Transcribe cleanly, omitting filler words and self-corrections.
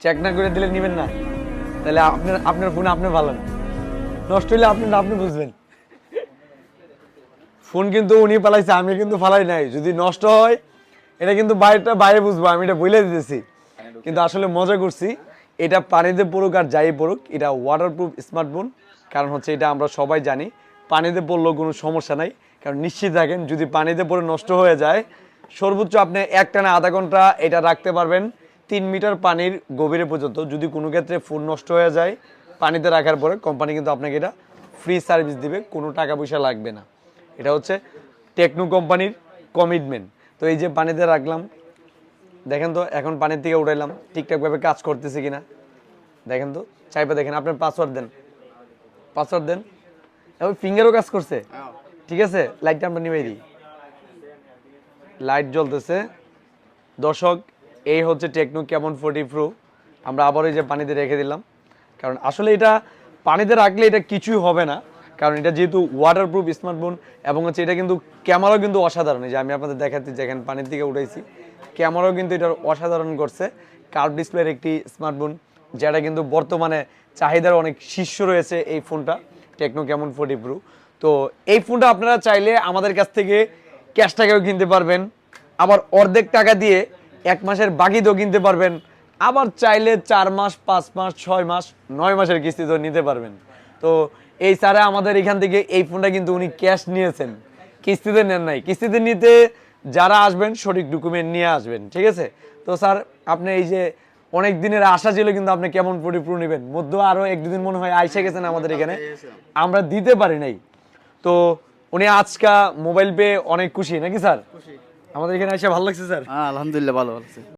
Check না করে দিলে নেবেন না, তাহলে আপনার ফোন আপনি ভালো না, নষ্ট হইলে আপনি বুঝবেন। ফোন কিন্তু উনি পালাইছে, আমি কিন্তু ফালাই নাই। যদি নষ্ট হয় এটা কিন্তু বাইরে বুঝবো, আমি এটা বলে দিতেছি। কিন্তু আসলে মজা করছি। এটা পানিতে পড়ুক আর যাই পড়ুক, এটা ওয়াটারপ্রুফ স্মার্টফোন। কারণ হচ্ছে এটা আমরা সবাই জানি পানিতে পড়লেও কোনো সমস্যা নাই। কারণ নিশ্চিত থাকেন যদি পানিতে পড়ে নষ্ট হয়ে যায়, সর্বোচ্চ আপনি একটানা আধা ঘন্টা এটা রাখতে পারবেন 3 মিটার পানির গভীরে পর্যন্ত। যদি কোনো ক্ষেত্রে ফোন নষ্ট হয়ে যায় পানিতে রাখার পরে, কোম্পানি কিন্তু আপনাকে এটা ফ্রি সার্ভিস দিবে, কোনো টাকা পয়সা লাগবে না। এটা হচ্ছে টেকনো কোম্পানির কমিটমেন্ট। তো এই যে পানিতে রাখলাম, দেখেন তো এখন পানির থেকে উঠাইলাম ঠিকঠাকভাবে কাজ করতেছে কিনা দেখেন তো, চাইপে দেখেন। আপনার পাসওয়ার্ড দেন এবং ফিঙ্গারও কাজ করছে, ঠিক আছে। লাইটটা আমরা নিভাই দিই, লাইট জ্বলতেছে। দর্শক, এই হচ্ছে টেকনো ক্যামন 40 প্রো। আমরা আবার এই যে পানিতে রেখে দিলাম, কারণ আসলে এটা পানিতে রাখলে এটা কিছুই হবে না। কারণ এটা যেহেতু ওয়াটারপ্রুফ স্মার্টফোন এবং হচ্ছে এটা কিন্তু ক্যামেরাও কিন্তু অসাধারণ। এই যে আমি আপনাদের দেখাচ্ছি, যেখানে পানির দিকে উঠাইছি, ক্যামেরাও কিন্তু এটার অসাধারণ করছে। কার্ভ ডিসপ্লের একটি স্মার্টফোন, যেটা কিন্তু বর্তমানে চাহিদার অনেক শীর্ষ রয়েছে এই ফোনটা, টেকনো ক্যামন 40 প্রো। তো এই ফোনটা আপনারা চাইলে আমাদের কাছ থেকে ক্যাশ টাকাও কিনতে পারবেন, আবার অর্ধেক টাকা দিয়ে 1 মাসের বাকিতেও কিনতে পারবেন, আবার চাইলে 4 মাস 5 মাস 6 মাস 9 মাসের কিস্তিতেও নিতে পারবেন। তো এই স্যারে আমাদের এখান থেকে এই ফোনটা কিন্তু উনি ক্যাশ নিয়েছেন, কিস্তিতে নেন নাই। কিস্তিতে নিতে যারা আসবেন সঠিক ডকুমেন্ট নিয়ে আসবেন, ঠিক আছে। তো স্যার আপনি এই যে অনেক দিনের আশা ছিল কিন্তু আপনি কেমন প্রো নেবেন, মধ্যে আরো 1-2 দিন মনে হয় আইসা গেছেন আমাদের এখানে, আমরা দিতে পারি নাই। তো উনি আজকা মোবাইল পেয়ে অনেক খুশি নাকি স্যার? আমাদের এখানে এসে ভালো লাগছে স্যার? আলহামদুলিল্লাহ ভালো লাগছে।